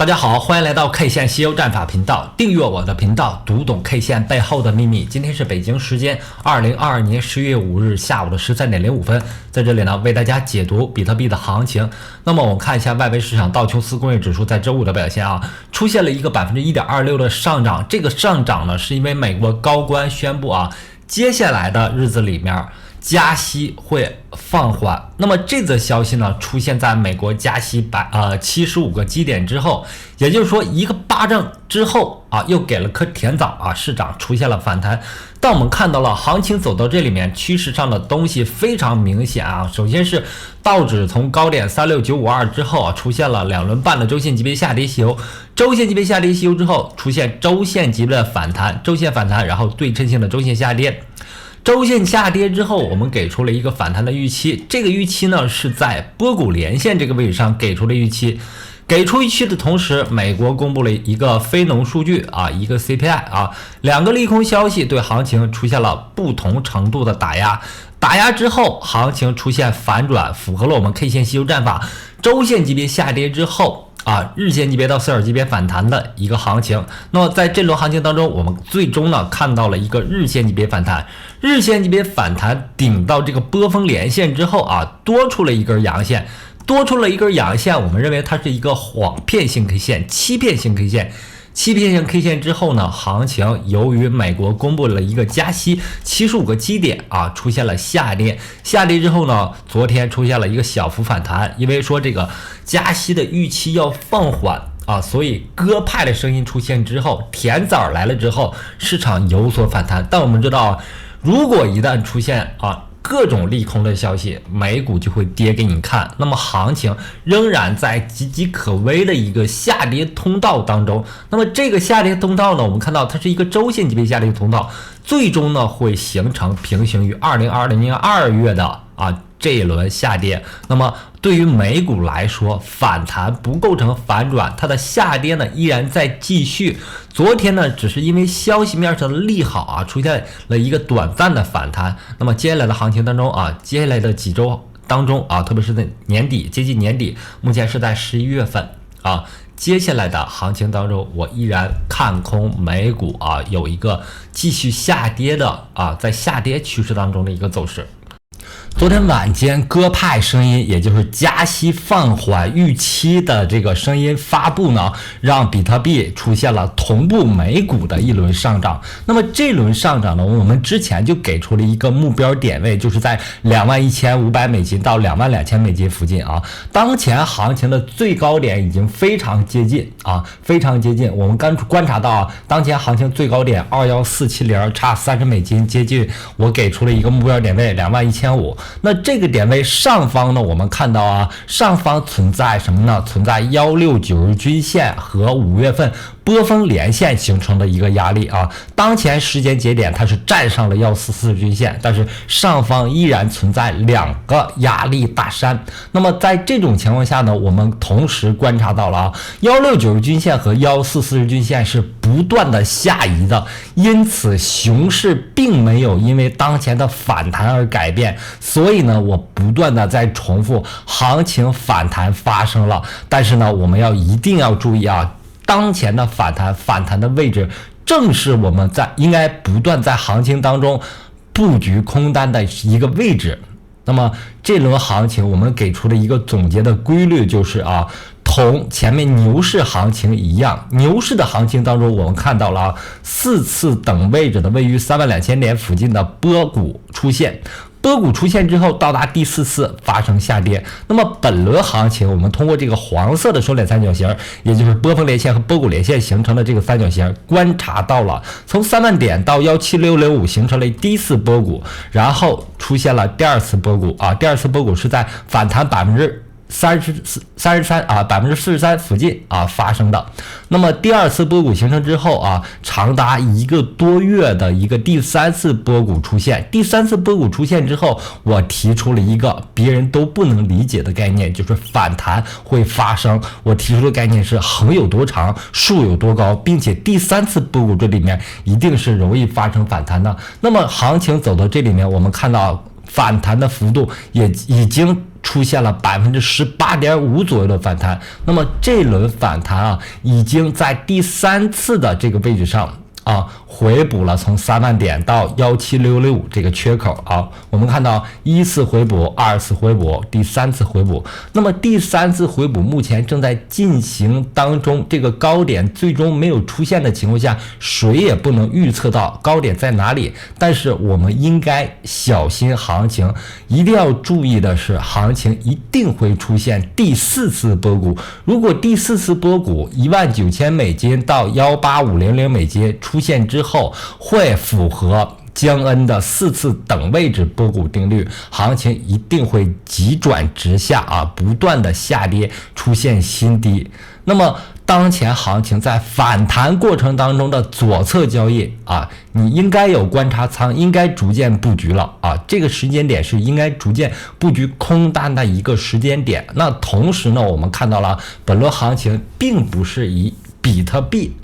大家好，欢迎来到 K 线西游战法频道，订阅我的频道，读懂 K 线背后的秘密。今天是北京时间2022年10月5日下午的13:05，在这里呢为大家解读比特币的行情。那么我们看一下外围市场道琼斯工业指数在周五的表现啊，出现了一个1.26%的上涨。这个上涨呢是因为美国高官宣布啊，接下来的日子里面加息会放缓。那么这则消息呢出现在美国加息75个基点之后，也就是说一个巴掌之后啊，又给了颗甜枣啊，市场出现了反弹。但我们看到了行情走到这里面，趋势上的东西非常明显啊。首先是道指从高点36952之后啊，出现了2轮半的周线级别下跌息由，周线级别下跌息由之后出现周线级别的反弹，周线反弹，然后对称性的周线下跌。周线下跌之后，我们给出了一个反弹的预期，这个预期呢是在波谷连线这个位置上给出的预期。给出预期的同时，美国公布了一个非农数据啊，一个 CPI 啊，两个利空消息对行情出现了不同程度的打压。打压之后，行情出现反转，符合了我们 K 线西游战法，周线级别下跌之后啊，日线级别到4小级别反弹的一个行情。那么在这轮行情当中，我们最终呢看到了一个日线级别反弹，日线级别反弹顶到这个波峰连线之后啊，多出了一根阳线，我们认为它是一个谎骗性 K 线，欺骗性 K 线。欺骗性 K 线之后呢，行情由于美国公布了一个加息75个基点啊，出现了下跌之后呢，昨天出现了一个小幅反弹，因为说这个加息的预期要放缓啊，所以鸽派的声音出现之后，甜枣来了之后，市场有所反弹。但我们知道，如果一旦出现各种利空的消息，美股就会跌给你看。那么行情仍然在岌岌可危的一个下跌通道当中。那么这个下跌通道呢，我们看到它是一个周线级别下跌通道，最终呢会形成平行于2020年2月的这一轮下跌。那么对于美股来说，反弹不构成反转，它的下跌呢依然在继续。昨天呢只是因为消息面上的利好啊，出现了一个短暂的反弹。那么接下来的行情当中啊，接下来的几周当中啊，特别是在年底，接近年底，目前是在11月份啊，接下来的行情当中，我依然看空美股啊，有一个继续下跌的在下跌趋势当中的一个走势。昨天晚间鸽派声音，也就是加息放缓预期的这个声音发布呢，让比特币出现了同步美股的一轮上涨。那么这轮上涨呢，我们之前就给出了一个目标点位，就是在$21,500到$22,000附近啊。当前行情的最高点已经非常接近啊，非常接近。我们刚观察到当前行情最高点21470，差$30，接近我给出了一个目标点位21,500。那这个点位上方呢，我们看到上方存在什么呢？存在169均线和5月份波峰连线形成的一个压力啊。当前时间节点它是站上了144均线，但是上方依然存在2个压力大山。那么在这种情况下呢，我们同时观察到了169均线和144均线是不断的下移的，因此熊市并没有因为当前的反弹而改变。所以呢，我不断的在重复，行情反弹发生了，但是呢，我们一定要注意当前的反弹的位置，正是我们应该不断在行情当中布局空单的一个位置。那么这轮行情我们给出的一个总结的规律就是同前面牛市行情一样，牛市的行情当中，我们看到了4次等位置的位于32000点附近的波谷出现。波谷出现之后，到达第4次发生下跌。那么本轮行情，我们通过这个黄色的收敛三角形，也就是波峰连线和波谷连线形成的这个三角形，观察到了从3万点到17605形成了第一次波谷，然后出现了第二次波谷第二次波谷是在反弹43%附近发生的。那么第二次波谷形成之后长达1个多月的一个第3次波谷出现。第3次波谷出现之后，我提出了一个别人都不能理解的概念，就是反弹会发生。我提出的概念是横有多长，竖有多高，并且第3次波谷这里面一定是容易发生反弹的。那么行情走到这里面，我们看到反弹的幅度也已经出现了18.5%左右的反弹。那么这轮反弹啊，已经在第3次的这个位置上回补了从3万点到17665这个缺口啊。我们看到1次回补，2次回补，第3次回补。那么第3次回补目前正在进行当中，这个高点最终没有出现的情况下，谁也不能预测到高点在哪里。但是我们应该小心行情，一定要注意的是，行情一定会出现第4次波谷。如果第4次波谷$19,000到18500出现之后，会符合江恩的4次等位置波谷定律，行情一定会急转直下不断的下跌，出现新低。那么当前行情在反弹过程当中的左侧交易你应该有观察仓，应该逐渐布局了这个时间点是应该逐渐布局空单的一个时间点。那同时呢，我们看到了本轮行情并不是以比特币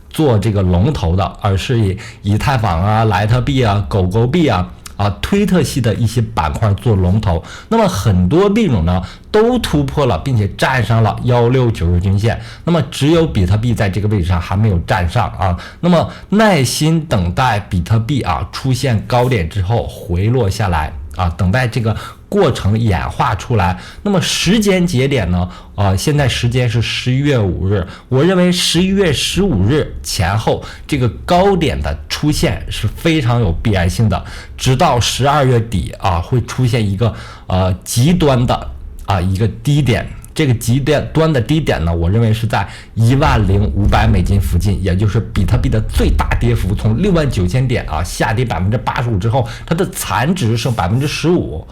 做这个龙头的，而是以以太坊莱特币狗狗币推特系的一些板块做龙头。那么很多币种呢都突破了，并且站上了1690均线。那么只有比特币在这个位置上还没有站上那么耐心等待比特币出现高点之后回落下来等待这个过程演化出来。那么时间节点呢现在时间是11月5日，我认为11月15日前后这个高点的出现是非常有必然性的，直到12月底会出现一个极端的一个低点。这个极端的低点呢，我认为是在$10,500附近，也就是比特币的最大跌幅，从69000点下跌85%之后，它的残值剩15%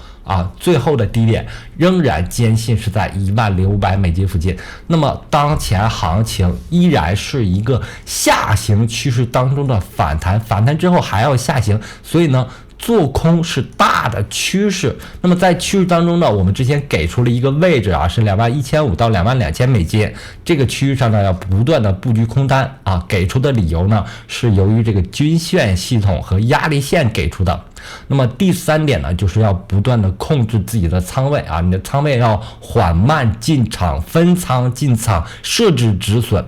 最后的低点仍然坚信是在$10,500附近。那么当前行情依然是一个下行趋势当中的反弹，反弹之后还要下行，所以呢做空是大的趋势。那么在趋势当中呢，我们之前给出了一个位置是21,500到$22,000，这个区域上呢要不断的布局空单给出的理由呢是由于这个均线系统和压力线给出的。那么第3点呢，就是要不断的控制自己的仓位你的仓位要缓慢进场，分仓进场，设置止损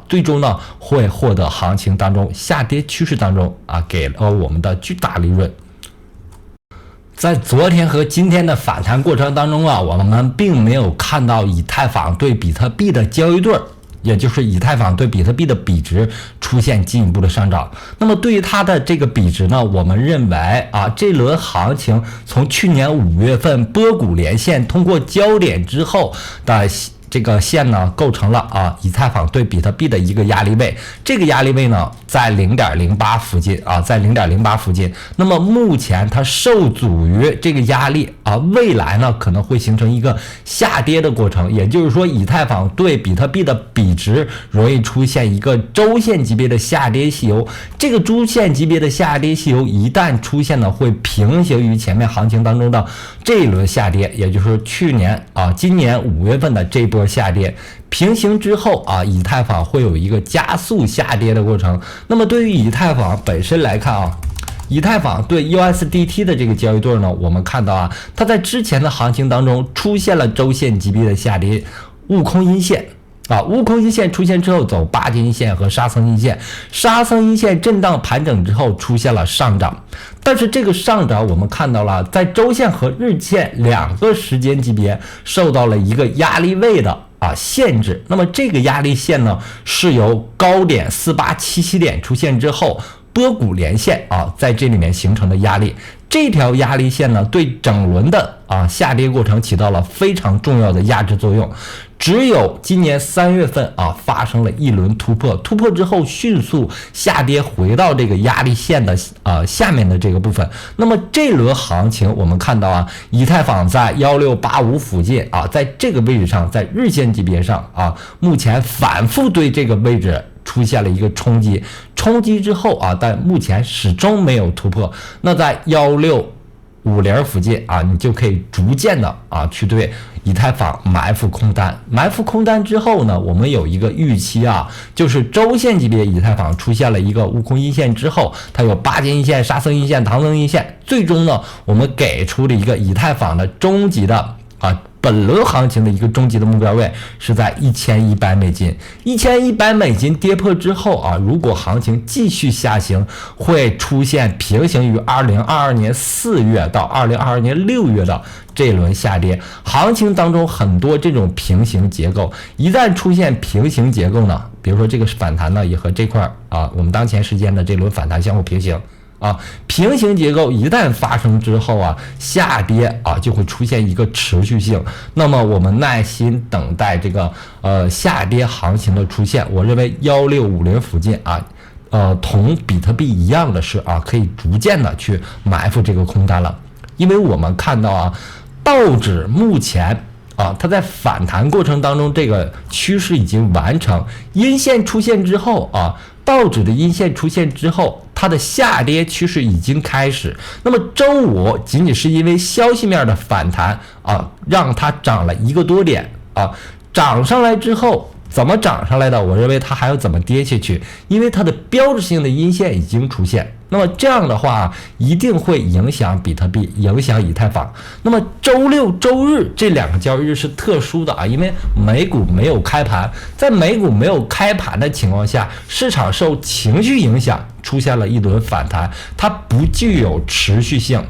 最终呢会获得行情当中下跌趋势当中给了我们的巨大利润。在昨天和今天的反弹过程当中我们并没有看到以太坊对比特币的交易对，也就是以太坊对比特币的比值出现进一步的上涨。那么对于它的这个比值呢，我们认为这轮行情从去年5月份波谷连线通过焦点之后的这个线呢构成了以太坊对比特币的一个压力位，这个压力位呢在0.08附近在0.08附近。那么目前它受阻于这个压力未来呢可能会形成一个下跌的过程，也就是说以太坊对比特币的比值容易出现一个周线级别的下跌细游。这个周线级别的下跌细游一旦出现呢，会平行于前面行情当中的这一轮下跌，也就是去年今年5月份的这波下跌，平行之后以太坊会有一个加速下跌的过程。那么对于以太坊本身来看以太坊对 USDT 的这个交易对呢，我们看到它在之前的行情当中出现了周线级别的下跌，悟空阴线悟空阴线出现之后走8根阴线和沙僧阴线，沙僧阴线震荡盘整之后出现了上涨。但是这个上涨我们看到了在周线和日线2个时间级别受到了一个压力位的限制。那么这个压力线呢是由高点4877点出现之后波谷连线在这里面形成的压力。这条压力线呢对整轮的下跌过程起到了非常重要的压制作用。只有今年3月份发生了一轮突破之后迅速下跌回到这个压力线的下面的这个部分。那么这轮行情我们看到以太坊在1685附近在这个位置上，在日线级别上目前反复对这个位置出现了一个冲击之后但目前始终没有突破。那在1650附近你就可以逐渐的去对以太坊埋伏空单之后呢，我们有一个预期就是周线级别以太坊出现了一个悟空阴线之后，它有8根阴线、沙僧阴线、唐僧阴线，最终呢我们给出了一个以太坊的终极的本轮行情的一个终极的目标位是在$1100。$1100跌破之后如果行情继续下行，会出现平行于2022年4月到2022年6月的这一轮下跌。行情当中很多这种平行结构，一旦出现平行结构呢，比如说这个反弹呢也和这块我们当前时间的这轮反弹相互平行。平行结构一旦发生之后下跌就会出现一个持续性。那么我们耐心等待这个下跌行情的出现。我认为1650附近同比特币一样的是可以逐渐的去埋伏这个空单了。因为我们看到道指目前它在反弹过程当中，这个趋势已经完成，阴线出现之后道指的阴线出现之后，它的下跌趋势已经开始。那么周五仅仅是因为消息面的反弹让它涨了1个多点涨上来之后，怎么涨上来的？我认为它还要怎么跌下去，因为它的标志性的阴线已经出现。那么这样的话一定会影响比特币，影响以太坊。那么周六周日这2个交易日是特殊的因为美股没有开盘。在美股没有开盘的情况下，市场受情绪影响出现了一轮反弹，它不具有持续性。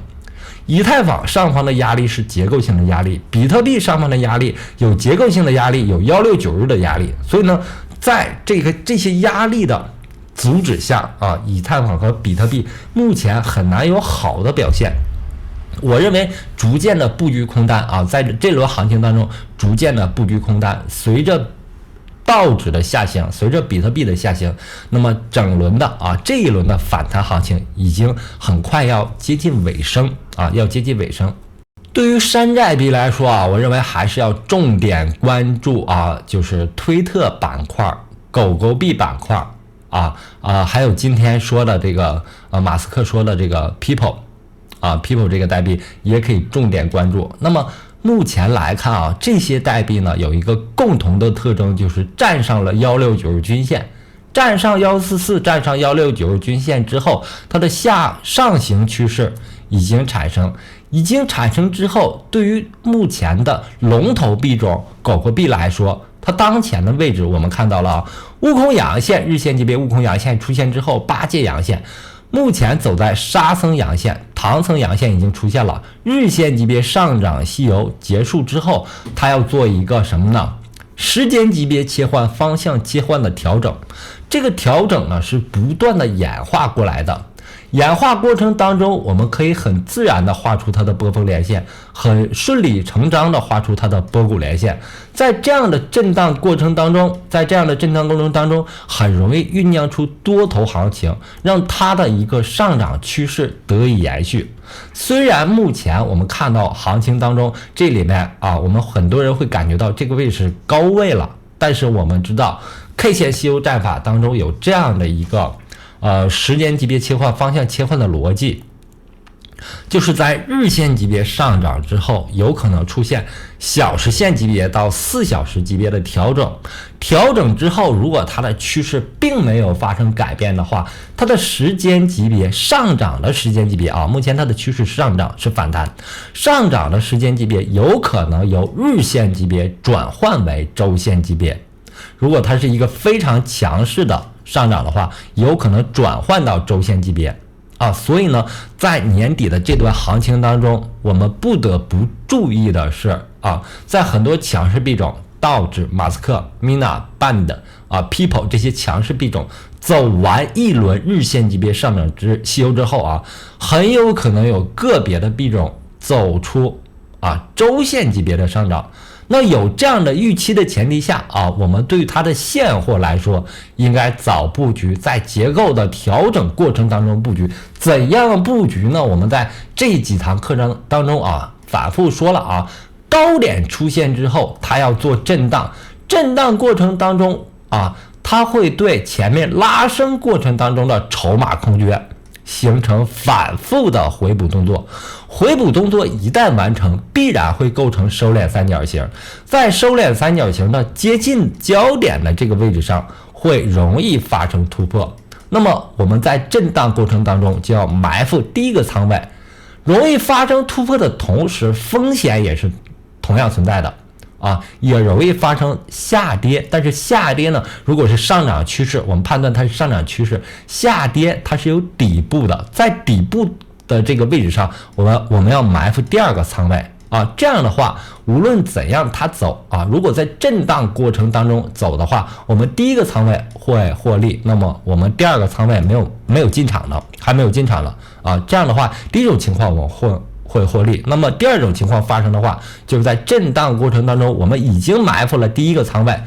以太坊上方的压力是结构性的压力，比特币上方的压力有结构性的压力，有169日的压力。所以呢，在这些压力的阻止下以太坊和比特币目前很难有好的表现。我认为逐渐的布局空单在这轮行情当中逐渐的布局空单，随着道指的下行，随着比特币的下行，那么整轮的这一轮的反弹行情已经很快要接近尾声要接近尾声。对于山寨币来说我认为还是要重点关注就是推特板块、狗狗币板块还有今天说的这个马斯克说的这个 People 这个代币也可以重点关注。那么目前来看这些代币呢有一个共同的特征，就是站上了169日均线，站上144，站上169日均线之后，它的上行趋势已经产生之后，对于目前的龙头币种狗狗币来说，它当前的位置我们看到了悟空阳线，日线级别悟空阳线出现之后，8阶阳线目前走在沙僧阳线，唐僧阳线已经出现了，日线级别上涨西游结束之后，它要做一个什么呢？时间级别切换，方向切换的调整。这个调整呢是不断的演化过来的。演化过程当中，我们可以很自然的画出它的波峰连线，很顺理成章的画出它的波谷连线。在这样的震荡过程当中，很容易酝酿出多头行情，让它的一个上涨趋势得以延续。虽然目前我们看到行情当中这里面我们很多人会感觉到这个位置高位了，但是我们知道 K 线西游战法当中有这样的一个时间级别切换、方向切换的逻辑，就是在日线级别上涨之后，有可能出现小时线级别到4小时级别的调整。调整之后，如果它的趋势并没有发生改变的话，它的时间级别上涨的时间级别目前它的趋势是上涨，是反弹，上涨的时间级别有可能由日线级别转换为周线级别。如果它是一个非常强势的上涨的话，有可能转换到周线级别所以呢，在年底的这段行情当中，我们不得不注意的是在很多强势币种，道指、马斯克、Mina、Band、People 这些强势币种走完一轮日线级别上涨西游之后很有可能有个别的币种走出周线级别的上涨。那有这样的预期的前提下我们对于它的现货来说，应该早布局，在结构的调整过程当中布局。怎样布局呢？我们在这几堂课程当中反复说了高点出现之后，它要做震荡，震荡过程当中它会对前面拉升过程当中的筹码空缺形成反复的回补动作，回补动作一旦完成，必然会构成收敛三角形，在收敛三角形的接近焦点的这个位置上，会容易发生突破。那么我们在震荡过程当中就要埋伏第一个仓位，容易发生突破的同时，风险也是同样存在的也容易发生下跌。但是下跌呢，如果是上涨趋势，我们判断它是上涨趋势，下跌它是有底部的，在底部的这个位置上，我们要埋伏第二个仓位这样的话，无论怎样它走如果在震荡过程当中走的话，我们第一个仓位会获利，那么我们第二个仓位没有进场的，还没有进场了这样的话，第一种情况我们会获利。那么第二种情况发生的话，就是在震荡过程当中，我们已经埋伏了第一个仓位，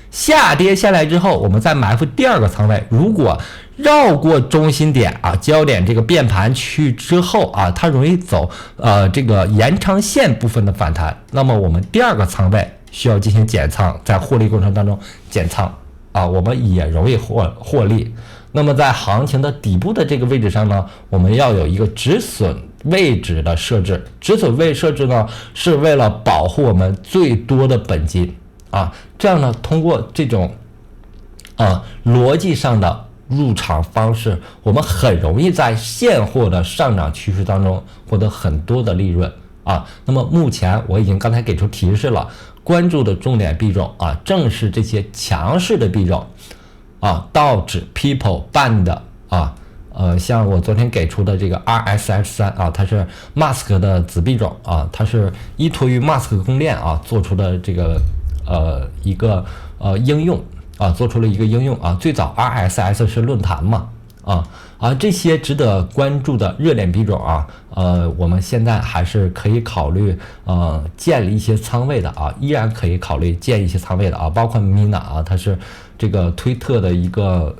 下跌下来之后，我们再埋伏第二个仓位。如果绕过中心点焦点这个变盘区之后它容易走这个延长线部分的反弹，那么我们第二个仓位需要进行减仓，在获利过程当中减仓我们也容易获利。那么在行情的底部的这个位置上呢，我们要有一个止损位置的设置。止损位设置呢，是为了保护我们最多的本金这样呢，通过这种逻辑上的入场方式，我们很容易在现货的上涨趋势当中获得很多的利润那么目前我已经刚才给出提示了，关注的重点币种正是这些强势的币种道指、People、Band 像我昨天给出的这个 RSS3它是 Musk 的子币种它是依托于 Musk 公链做出的这个一个应用做出了一个应用最早 RSS 是论坛嘛这些值得关注的热点币种我们现在还是可以考虑建立一些仓位的依然可以考虑建一些仓位的包括 Mina 它是这个推特的一个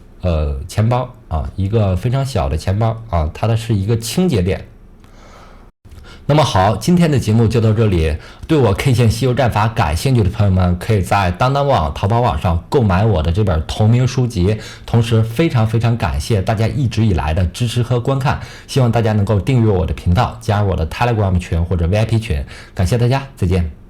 钱包一个非常小的钱包它的是一个清节点。那么好，今天的节目就到这里。对我 K 线稀有战法感兴趣的朋友们，可以在当当网、淘宝网上购买我的这本同名书籍。同时，非常感谢大家一直以来的支持和观看，希望大家能够订阅我的频道，加入我的 Telegram 群或者 VIP 群。感谢大家，再见。